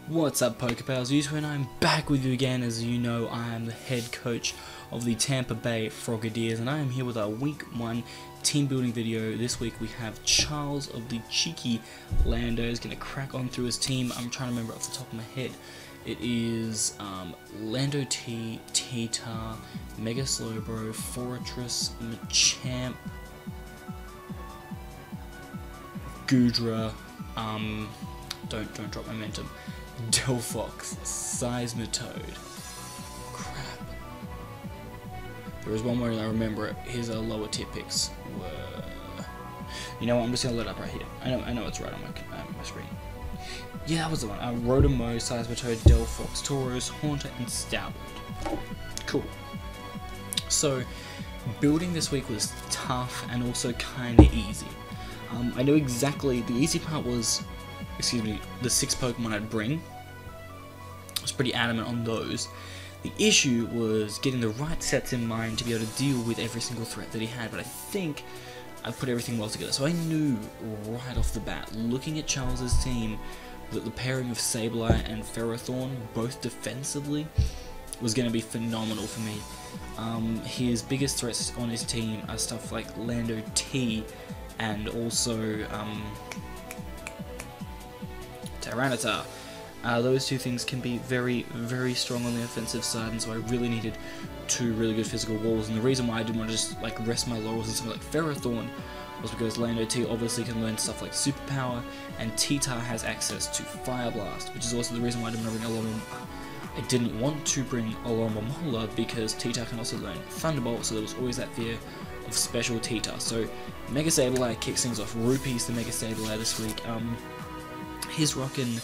What's up, PokePals user, and I'm back with you again. As you know, I am the head coach of the Tampa Bay Frogadiers, and I am here with our Week 1 team building video. This week we have Charles of the cheeky Landos going to crack on through his team. I'm trying to remember off the top of my head. It is Lando T, T-Tar, Mega Slowbro, Fortress, Machamp, Goodra, don't drop momentum, Delphox, Seismitoad. Crap. There was one more and I remember it. His lower tier picks were... You know what, I'm just going to let up right here. I know it's right on my screen. Yeah, that was the one. Rotomo, Seismitoad, Delphox, Tauros, Haunter, and Stoutland. Cool. So, building this week was tough and also kind of easy. I know exactly, the easy part was, the 6 Pokemon I'd bring. I was pretty adamant on those. The issue was getting the right sets in mind to be able to deal with every single threat that he had, but I think I put everything well together. So I knew right off the bat, looking at Charles's team, that the pairing of Sableye and Ferrothorn, both defensively, was going to be phenomenal for me. His biggest threats on his team are stuff like Lando T and also Tyranitar. Those two things can be very, very strong on the offensive side, and so I really needed 2 really good physical walls. And the reason why I didn't want to just like rest my laurels on something like Ferrothorn was because Lando T obviously can learn stuff like Superpower, and T-Tar has access to Fire Blast, which is also the reason why I didn't want to bring Alomomola, because T-Tar can also learn Thunderbolt, so there was always that fear of special T-Tar. So Mega Sableye kicks things off. Rupees the Mega Sableye this week. He's rocking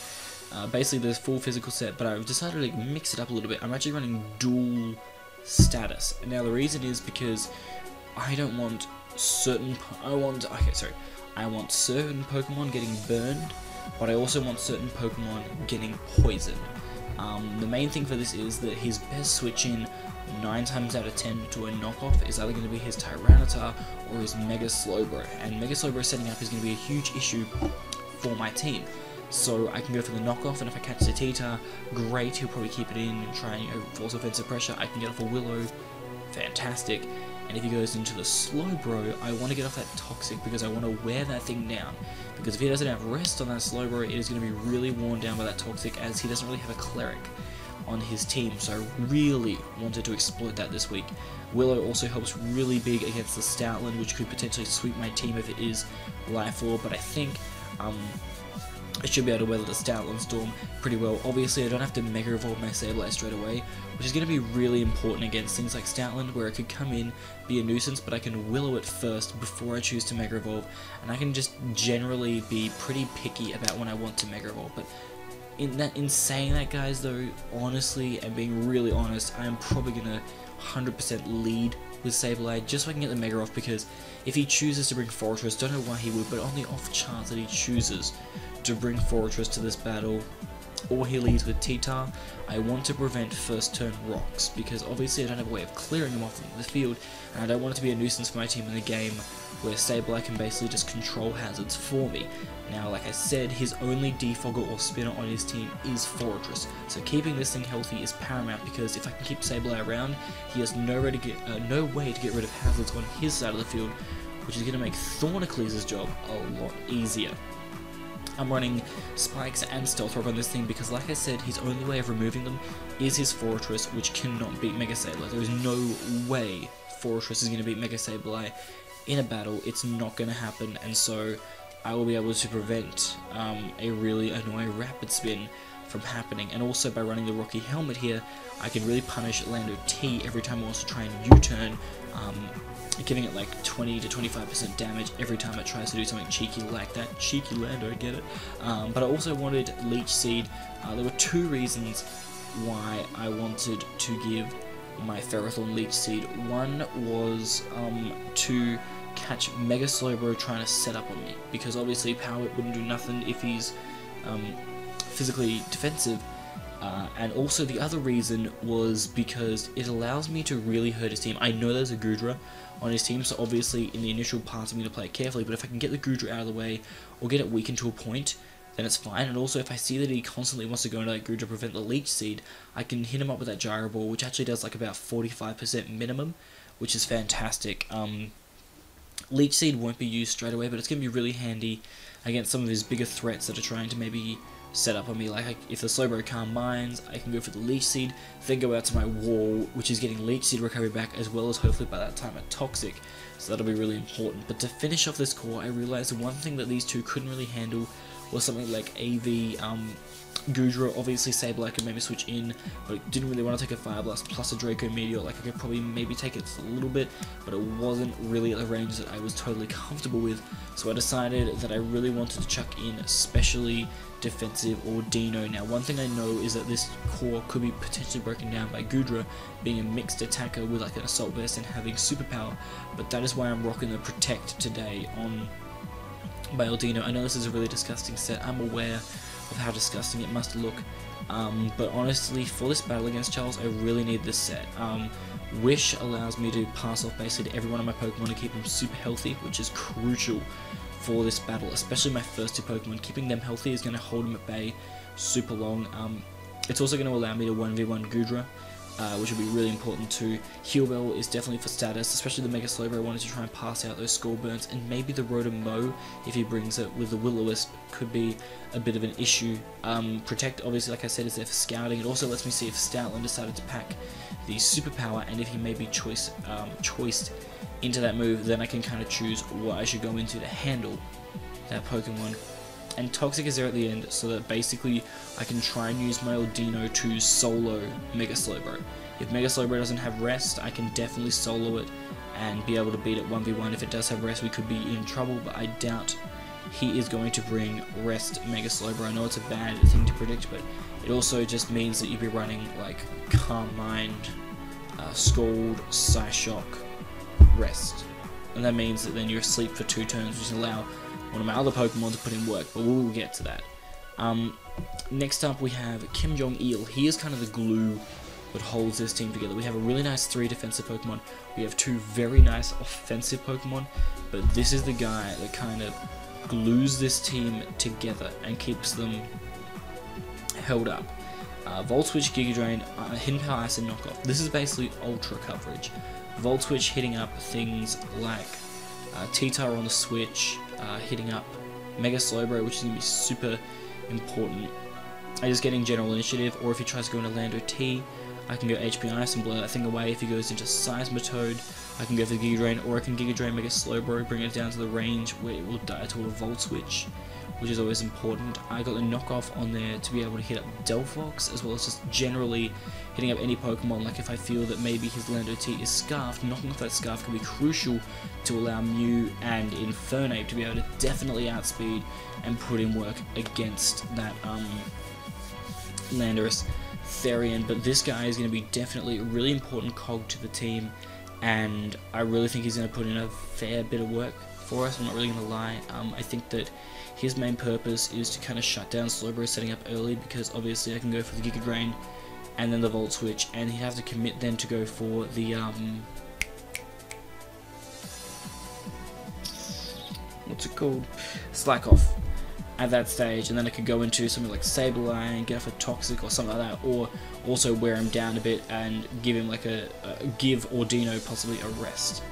basically the full physical set, but I've decided to mix it up a little bit. I'm actually running dual status. Now the reason is because I don't want certain I want certain Pokemon getting burned, but I also want certain Pokemon getting poisoned. The main thing for this is that his best switch in 9 times out of 10 to a knockoff is either going to be his Tyranitar or his Mega Slowbro, and Mega Slowbro setting up is going to be a huge issue for my team. So I can go for the knockoff, and if I catch the T-Tar, great, he'll probably keep it in and try and force offensive pressure. I can get off a Willow, fantastic. And if he goes into the Slowbro, I want to get off that Toxic because I want to wear that thing down. Because if he doesn't have rest on that Slowbro, it is going to be really worn down by that Toxic, as he doesn't really have a Cleric on his team. So I really wanted to exploit that this week. Willow also helps really big against the Stoutland, which could potentially sweep my team if it is Life Orb, but I think I should be able to weather the Stoutland Storm pretty well. Obviously, I don't have to Mega Evolve my Sableye straight away, which is going to be really important against things like Stoutland, where it could come in, be a nuisance, but I can Willow it first before I choose to Mega Evolve, and I can just generally be pretty picky about when I want to Mega Evolve. But in saying that, guys, though, honestly, and being really honest, I am probably going to 100% lead with Sableye, just so I can get the Mega off, because if he chooses to bring Fortress, don't know why he would, but on the off chance that he chooses to bring Fortress to this battle, or he leads with T-Tar, I want to prevent first turn rocks, because obviously I don't have a way of clearing them off the field, and I don't want it to be a nuisance for my team in the game where Sableye can basically just control hazards for me. Now, like I said, his only defogger or spinner on his team is Fortress, so keeping this thing healthy is paramount, because if I can keep Sableye around, he has no way to get rid of hazards on his side of the field, which is going to make Thornacles' job a lot easier. I'm running Spikes and Stealth Rock on this thing because, like I said, his only way of removing them is his Fortress, which cannot beat Mega Sableye. There is no way Fortress is going to beat Mega Sableye in a battle. It's not going to happen, and so I will be able to prevent a really annoying Rapid Spin from happening. And also by running the Rocky Helmet here, I can really punish Lando T every time I want to try and U-turn, giving it like 20 to 25% damage every time it tries to do something cheeky like that. Cheeky Lando, get it? But I also wanted Leech Seed. There were 2 reasons why I wanted to give my Ferrothorn Leech Seed. One was to catch Mega Slowbro trying to set up on me, because obviously Power Whip wouldn't do nothing if he's physically defensive. And also the other reason was because it allows me to really hurt his team. I know there's a Goodra on his team, so obviously in the initial parts I'm going to play it carefully, but if I can get the Goodra out of the way or get it weakened to a point, then it's fine. And also, if I see that he constantly wants to go into that Gudra to prevent the Leech Seed, I can hit him up with that Gyro Ball, which actually does like about 45% minimum, which is fantastic. Leech Seed won't be used straight away, but it's going to be really handy against some of his bigger threats that are trying to maybe set up on me. Like if the Slowbro Calm Minds, I can go for the Leech Seed, then go out to my wall, which is getting Leech Seed recovery back, as well as hopefully by that time a Toxic, so that'll be really important. But to finish off this core, I realized the one thing that these two couldn't really handle was something like AV Gudra. Obviously Sableye could maybe switch in, but didn't really want to take a Fire Blast plus a Draco Meteor. Like I could probably maybe take it a little bit, but it wasn't really at the range that I was totally comfortable with. So I decided that I really wanted to chuck in especially defensive or Dino. Now one thing I know is that this core could be potentially broken down by Gudra being a mixed attacker with like an Assault Vest and having superpower, but that is why I'm rocking the Protect today on by Dino. I know this is a really disgusting set, I'm aware of how disgusting it must look, but honestly for this battle against Charles I really need this set. Wish allows me to pass off basically every one of my Pokemon and keep them super healthy, which is crucial for this battle, especially my first two Pokemon. Keeping them healthy is going to hold them at bay super long. It's also going to allow me to 1v1 Gudra, which will be really important too. Heal Bell is definitely for status, especially the Mega Slowbro. I wanted to try and pass out those Skull Burns, and maybe the Rotom-Mow, if he brings it with the Will-O-Wisp, could be a bit of an issue. Protect, obviously, like I said, is there for scouting. It also lets me see if Stoutland decided to pack the Superpower, and if he may be choiced into that move, then I can kind of choose what I should go into to handle that Pokemon. And Toxic is there at the end, so that basically I can try and use my Dino to solo Mega Slowbro. If Mega Slowbro doesn't have rest, I can definitely solo it and be able to beat it 1v1. If it does have rest, we could be in trouble, but I doubt he is going to bring rest Mega Slowbro. I know it's a bad thing to predict, but it also just means that you'd be running like Calm Mind, Scald, Psyshock, Rest. And that means that then you're asleep for 2 turns, which allow one of my other Pokemon to put in work, but we'll get to that. Next up we have Kim Jong-il. He is kind of the glue that holds this team together. We have a really nice 3 defensive Pokemon, we have 2 very nice offensive Pokemon, but this is the guy that kind of glues this team together and keeps them held up. Volt Switch, Giga Drain, Hidden Power Ice, and Knockoff. This is basically ultra coverage. Volt Switch hitting up things like T-Tar on the Switch, hitting up Mega Slowbro, which is going to be super important. Just getting General Initiative, or if he tries to go into Lando T, I can go HP Ice and blow that thing away. If he goes into Seismitoad, I can go for the Giga Drain, or I can Giga Drain Mega Slowbro, bring it down to the range where it will die to a Volt Switch, which is always important. I got the Knockoff on there to be able to hit up Delphox, as well as just generally hitting up any Pokemon. Like if I feel that maybe his Lando T is Scarfed, knocking off that Scarf can be crucial to allow Mew and Infernape to be able to definitely outspeed and put in work against that Landorus Therian. But this guy is going to be definitely a really important cog to the team, and I really think he's going to put in a fair bit of work for us. I'm not really going to lie. I think that his main purpose is to kind of shut down Slowbro setting up early, because obviously I can go for the Giga Drain and then the Volt Switch, and he'd have to commit then to go for the what's it called? Slack Off at that stage, and then I could go into something like Sableye and get off a Toxic or something like that, or also wear him down a bit and give him like give Ordino possibly a rest.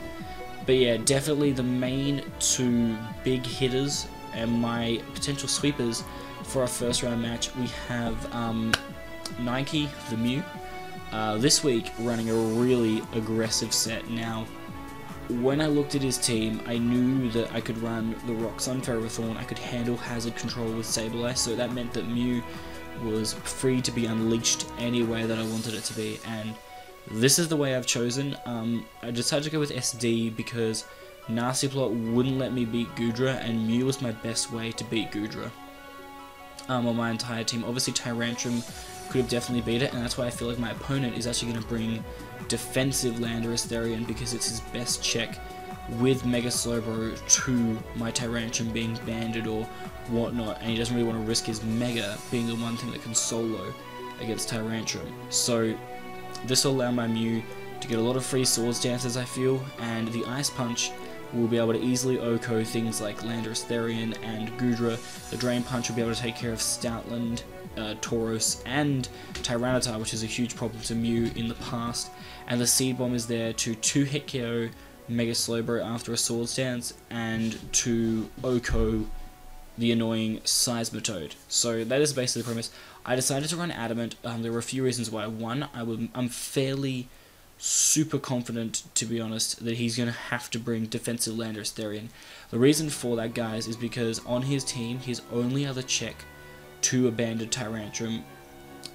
But yeah, definitely the main 2 big hitters and my potential sweepers for our first round match. We have Nike, the Mew, this week running a really aggressive set. Now, when I looked at his team, I knew that I could run the Rock Sun Ferrothorn, I could handle Hazard Control with Sableye, so that meant that Mew was free to be unleashed any way that I wanted it to be, and this is the way I've chosen. I decided to go with SD because Nasty Plot wouldn't let me beat Gudra, and Mew was my best way to beat Gudra on my entire team. Obviously Tyrantrum could have definitely beat it, and that's why I feel like my opponent is actually going to bring defensive Landorus Therian, because it's his best check with Mega Slowbro to my Tyrantrum being banded or whatnot, and he doesn't really want to risk his Mega being the one thing that can solo against Tyrantrum. So this will allow my Mew to get a lot of free Swords Dances, I feel, and the Ice Punch will be able to easily OHKO things like Landos, Therian, and Goodra. The Drain Punch will be able to take care of Stoutland, Tauros, and Tyranitar, which is a huge problem to Mew in the past. And the Seed Bomb is there to 2-hit KO Mega Slowbro after a Swords Dance, and to OHKO the annoying Seismitoad. So that is basically the premise. I decided to run Adamant. There were a few reasons why. One, I'm fairly super confident, to be honest, that he's going to have to bring defensive Landos Therian. The reason for that, guys, is because on his team, his only other check to abandon Tyrantrum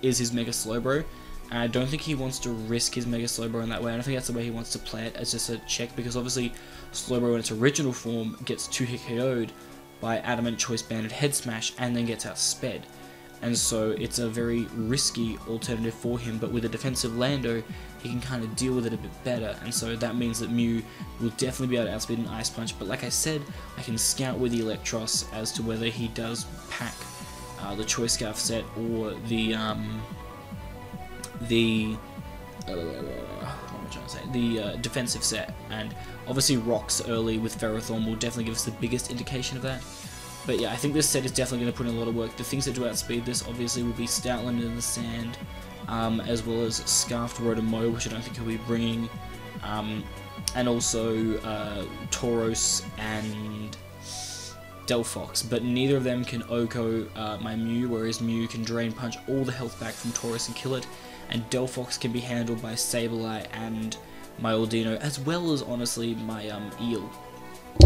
is his Mega Slowbro. And I don't think he wants to risk his Mega Slowbro in that way. I don't think that's the way he wants to play it, as just a check, because obviously Slowbro in its original form gets 2-hit KO'd by Adamant Choice Banded Head Smash and then gets outsped. And so it's a very risky alternative for him, but with a defensive Lando, he can kind of deal with it a bit better, and so that means that Mew will definitely be able to outspeed an Ice Punch. But like I said, I can scout with the Electros as to whether he does pack the Choice Scarf set or the defensive set, and obviously Rocks early with Ferrothorn will definitely give us the biggest indication of that. But yeah, I think this set is definitely going to put in a lot of work. The things that do outspeed this obviously will be Stoutland in the sand, as well as Scarfed Rotomo, which I don't think he'll be bringing, and also Tauros and Delphox, but neither of them can OHKO my Mew, whereas Mew can Drain Punch all the health back from Tauros and kill it, and Delphox can be handled by Sableye and my Aldino, as well as, honestly, my Eel.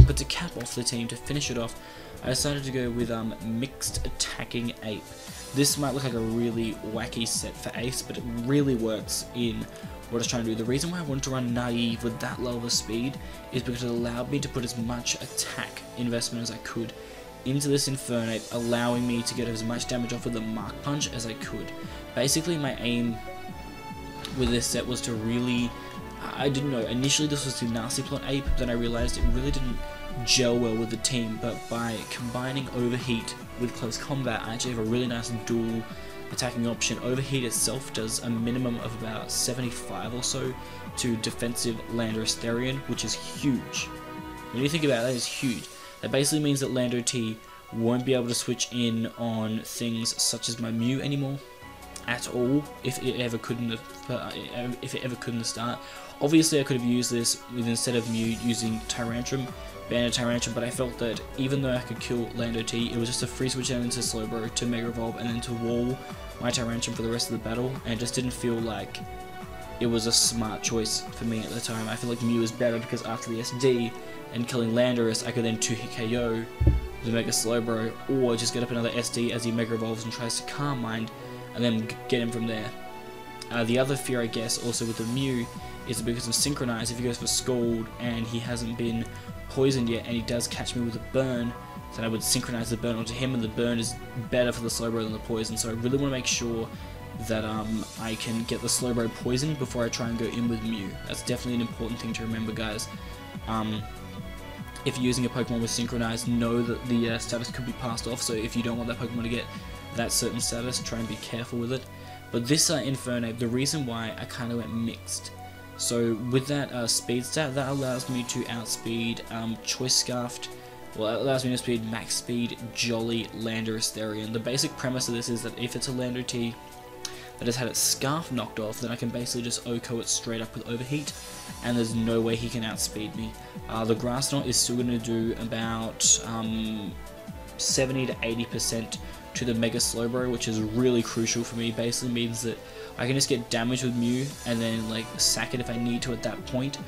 But to cap off the team, to finish it off, I decided to go with Mixed Attacking Ape. This might look like a really wacky set for Ace, but it really works in what I was trying to do. The reason why I wanted to run Naive with that low of a speed is because it allowed me to put as much attack investment as I could into this Infernape, allowing me to get as much damage off with the Mark Punch as I could. Basically, my aim with this set was to really... I didn't know, initially this was the Nasty Plot Ape, then I realized it really didn't gel well with the team, but by combining Overheat with Close Combat, I actually have a really nice dual attacking option. Overheat itself does a minimum of about 75 or so to defensive Landos Therian, which is huge. When you think about it, that is huge. That basically means that Lando T won't be able to switch in on things such as my Mew anymore at all, if it ever could in the start. Obviously I could have used this with, instead of Mew, using Tyrantrum, Banded Tyrantrum, but I felt that even though I could kill Lando T, it was just a free switch down into Slowbro to Mega Evolve and then to wall my Tyrantrum for the rest of the battle, and it just didn't feel like it was a smart choice for me at the time. I feel like Mew was better because after the SD and killing Landorus, I could then 2-hit KO the Mega Slowbro, or just get up another SD as he Mega Evolves and tries to Calm Mind, and then get him from there. The other fear, I guess, also with the Mew, is that because of Synchronize, if he goes for Scald and he hasn't been poisoned yet and he does catch me with a burn, then I would Synchronize the burn onto him, and the burn is better for the Slowbro than the poison, so I really want to make sure that I can get the Slowbro poisoned before I try and go in with Mew. That's definitely an important thing to remember, guys. If you're using a Pokemon with Synchronize, know that the status could be passed off, so if you don't want that Pokemon to get that certain status, try and be careful with it. But this Infernape, the reason why I kind of went mixed, so with that speed stat, that allows me to outspeed Choice Scarfed, well, it allows me to speed max speed Jolly Landorus Therian. The basic premise of this is that if it's a Lando T that has had its Scarf knocked off, then I can basically just OHKO it straight up with Overheat, and there's no way he can outspeed me. The Grass Knot is still going to do about 70 to 80% to the Mega Slowbro, which is really crucial for me. Basically means that I can just get damage with Mew and then like sack it if I need to at that point,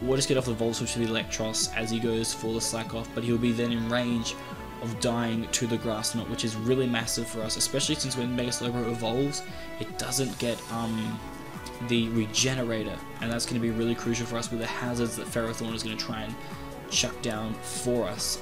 or just get off the Volt Switch with the Electros as he goes for the Slack Off, but he'll be then in range of dying to the Grass Knot, which is really massive for us, especially since when Mega Slowbro evolves, it doesn't get the Regenerator, and that's going to be really crucial for us with the hazards that Ferrothorn is going to try and chuck down for us.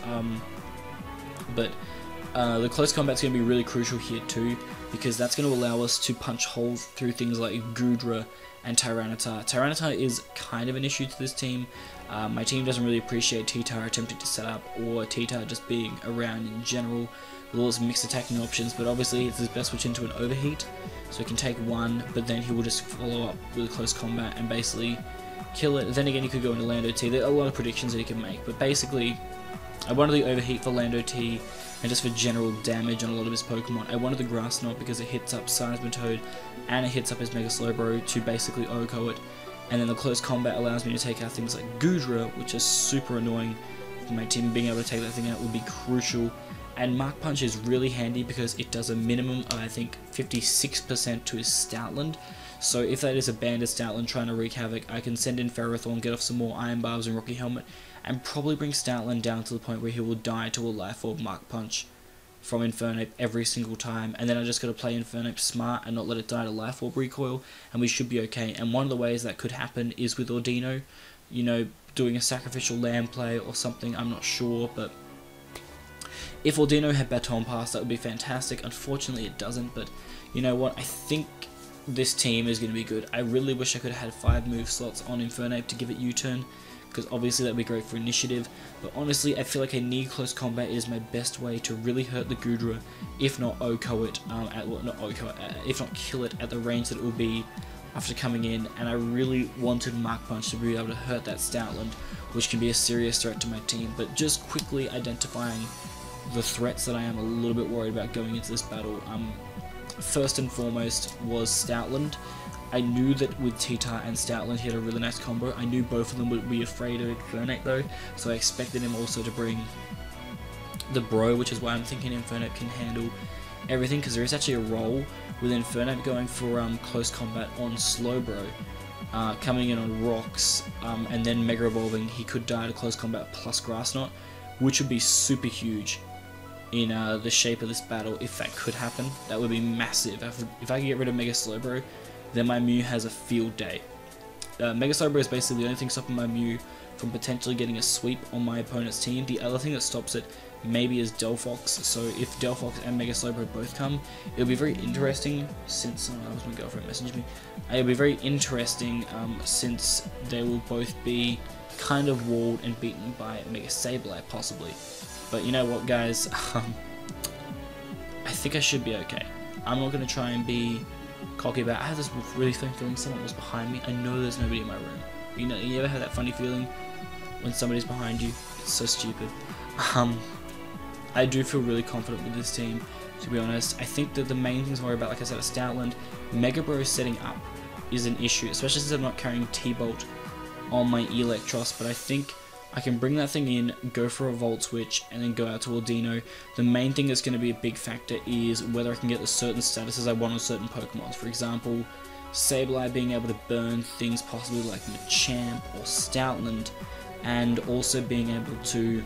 The close combat is going to be really crucial here too, because that's going to allow us to punch holes through things like Goodra and Tyranitar. Tyranitar is kind of an issue to this team. My team doesn't really appreciate T-Tar attempting to set up, or T-Tar just being around in general with all his mixed attacking options, but obviously it's his best switch into an Overheat, so he can take one, but then he will just follow up with a close combat and basically kill it. Then again, he could go into Lando T. There are a lot of predictions that he can make, but basically, I wanted the Overheat for Lando T, and just for general damage on a lot of his Pokemon. I wanted the Grass Knot because it hits up Seismitoad, and it hits up his Mega Slowbro to basically OHKO it. And then the Close Combat allows me to take out things like Goodra, which is super annoying for my team. Being able to take that thing out would be crucial. And Mark Punch is really handy because it does a minimum of, I think, 56% to his Stoutland. So if that is a banded Stoutland trying to wreak havoc, I can send in Ferrothorn, get off some more Iron Barbs and Rocky Helmet, and probably bring Stoutland down to the point where he will die to a Life Orb Mark Punch from Infernape every single time. And then I just got to play Infernape smart and not let it die to Life Orb Recoil, and we should be okay. And one of the ways that could happen is with Ordino, you know, doing a Sacrificial Lamb play or something, I'm not sure, but if Ordino had Baton Pass, that would be fantastic. Unfortunately, it doesn't, but you know what? I think this team is going to be good. I really wish I could have had 5 move slots on Infernape to give it U-turn, because obviously that would be great for initiative, but honestly, I feel like a near close combat is my best way to really hurt the Goodra, if not OHKO it, if not kill it at the range that it will be after coming in. And I really wanted Mark Punch to be able to hurt that Stoutland, which can be a serious threat to my team. But just quickly identifying the threats that I am a little bit worried about going into this battle. First and foremost was Stoutland. I knew that with T-Tar and Stoutland he had a really nice combo. I knew both of them would be afraid of Infernape though, so I expected him also to bring the Bro, which is why I'm thinking Infernape can handle everything, because there is actually a role with Infernape going for close combat on Slowbro, coming in on Rocks, and then Mega Evolving. He could die to close combat plus Grass Knot, which would be super huge in the shape of this battle. If that could happen, that would be massive. If I could get rid of Mega Slowbro, then my Mew has a field day. Mega Slowbro is basically the only thing stopping my Mew from potentially getting a sweep on my opponent's team. The other thing that stops it maybe is Delphox, so if Delphox and Mega Slowbro both come, it'll be very interesting since, that was my girlfriend messaged me, it'll be very interesting since they will both be kind of walled and beaten by Mega Sableye possibly. But you know what guys, I think I should be okay. I'm not going to try and be cocky about it. I have this really funny feeling someone was behind me. I know there's nobody in my room. You know, you ever have that funny feeling when somebody's behind you? It's so stupid. I do feel really confident with this team, to be honest. I think that the main things to worry about, like I said, are Stoutland. Mega Bro setting up is an issue, especially since I'm not carrying T-Bolt on my Electros, but I think I can bring that thing in, go for a Volt Switch, and then go out to Ordino. The main thing that's going to be a big factor is whether I can get the certain statuses I want on certain Pokemons. For example, Sableye being able to burn things possibly like Machamp or Stoutland, and also being able to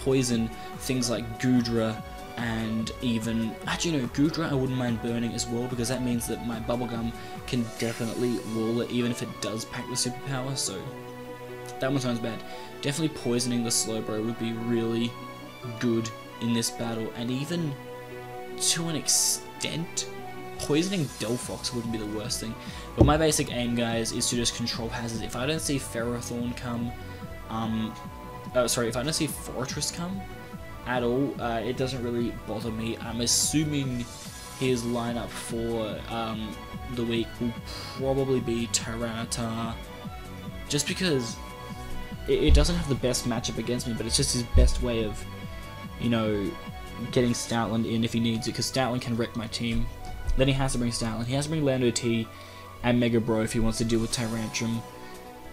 poison things like Goodra, and even, actually no, Goodra I wouldn't mind burning as well, because that means that my Bubblegum can definitely wall it even if it does pack the superpower, so that one sounds bad. Definitely poisoning the Slowbro would be really good in this battle, and even to an extent, poisoning Delphox wouldn't be the worst thing. But my basic aim, guys, is to just control hazards. If I don't see Ferrothorn come, if I don't see Fortress come at all, it doesn't really bother me. I'm assuming his lineup for the week will probably be Tyranitar, just because it doesn't have the best matchup against me, but it's just his best way of, you know, getting Stoutland in if he needs it, because Stoutland can wreck my team. Then he has to bring Stoutland. He has to bring Lando T and Mega Bro if he wants to deal with Tyrantrum.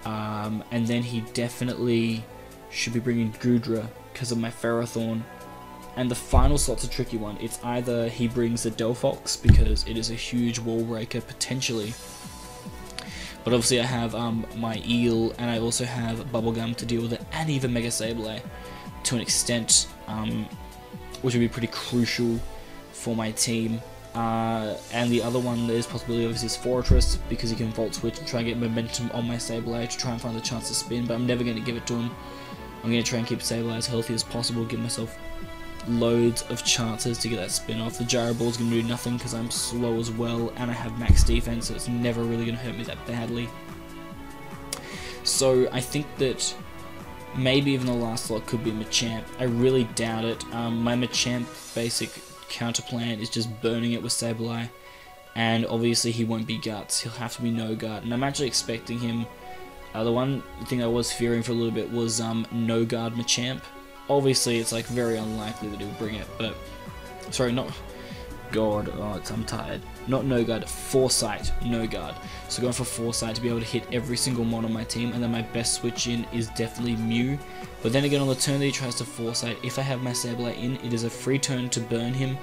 And then he definitely should be bringing Goodra because of my Ferrothorn. And the final slot's a tricky one. It's either he brings the Delphox because it is a huge wall breaker potentially, but obviously I have my Eel, and I also have Bubblegum to deal with it, and even Mega Sableye to an extent, which would be pretty crucial for my team. And the other one, there's possibility obviously is Fortress, because he can Volt Switch and try and get momentum on my Sableye to try and find the chance to spin, but I'm never going to give it to him. I'm going to try and keep Sableye as healthy as possible, give myself loads of chances to get that spin off. The Gyro Ball's going to do nothing because I'm slow as well, and I have max defense, so it's never really going to hurt me that badly. So I think that maybe even the last slot could be Machamp. I really doubt it. My Machamp basic counter plan is just burning it with Sableye, and obviously he won't be Guts. He'll have to be No Gut, and I'm actually expecting him The one thing I was fearing for a little bit was no guard Machamp. Obviously, it's like very unlikely that he'll bring it, but sorry, not God. Oh, I'm tired. Not no guard, Foresight, no guard. So going for Foresight to be able to hit every single mon on my team, and then my best switch in is definitely Mew. But then again, on the turn that he tries to Foresight, if I have my Sableye in, it is a free turn to burn him,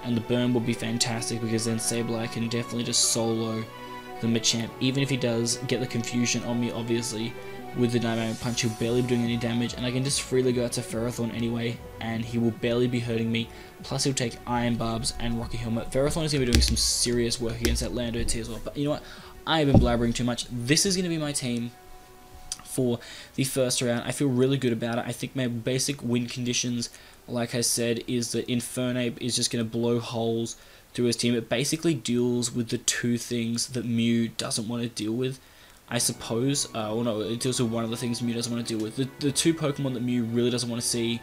and the burn will be fantastic because then Sableye can definitely just solo the Machamp. Even if he does get the confusion on me, obviously, with the Dynamic Punch, he'll barely be doing any damage, and I can just freely go out to Ferrothorn anyway, and he will barely be hurting me. Plus, he'll take Iron Barbs and Rocky Helmet. Ferrothorn is going to be doing some serious work against that Landos here as well. But you know what? I've been blabbering too much. This is going to be my team for the first round. I feel really good about it. I think my basic win conditions, like I said, is that Infernape is just going to blow holes through his team. It basically deals with the two things that Mew doesn't want to deal with, I suppose. Well, no, it deals with one of the things Mew doesn't want to deal with. The two Pokemon that Mew really doesn't want to see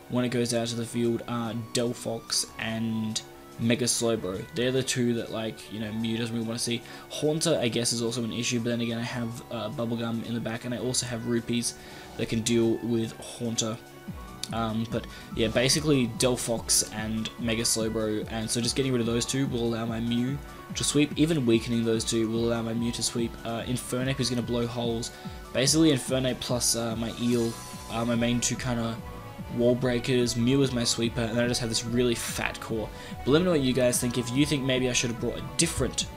when it goes out to the field are Delphox and Mega Slowbro. They're the two that, like, you know, Mew doesn't really want to see. Haunter, I guess, is also an issue, but then again, I have Bubblegum in the back, and I also have Rupees that can deal with Haunter. But yeah, basically Delphox and Mega Slowbro, and so just getting rid of those two will allow my Mew to sweep. Even weakening those two will allow my Mew to sweep. Infernape is going to blow holes. Basically Infernape plus my Eel are my main two kind of wall breakers. Mew is my sweeper, and then I just have this really fat core. But let me know what you guys think. If you think maybe I should have brought a different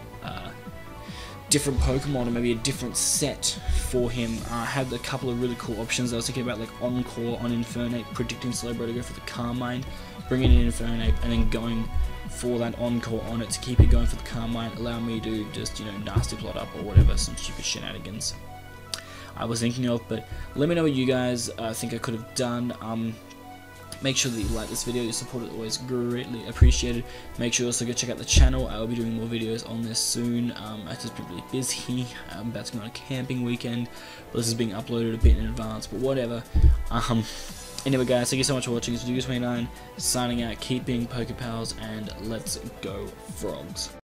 Pokemon, or maybe a different set for him. I had a couple of really cool options. I was thinking about like Encore on Infernape, predicting Slowbro to go for the Carmine, bringing in Infernape, and then going for that Encore on it to keep it going for the Carmine, allow me to just, you know, nasty plot up or whatever, some stupid shenanigans I was thinking of. But let me know what you guys think I could have done. Make sure that you like this video. Your support is always greatly appreciated. Make sure you also go check out the channel. I will be doing more videos on this soon. I've just been really busy. I'm about to go on a camping weekend, but this is being uploaded a bit in advance, but whatever. Anyway guys, thank you so much for watching. It's Dugas29 signing out, keep being PokePals, and let's go Frogs.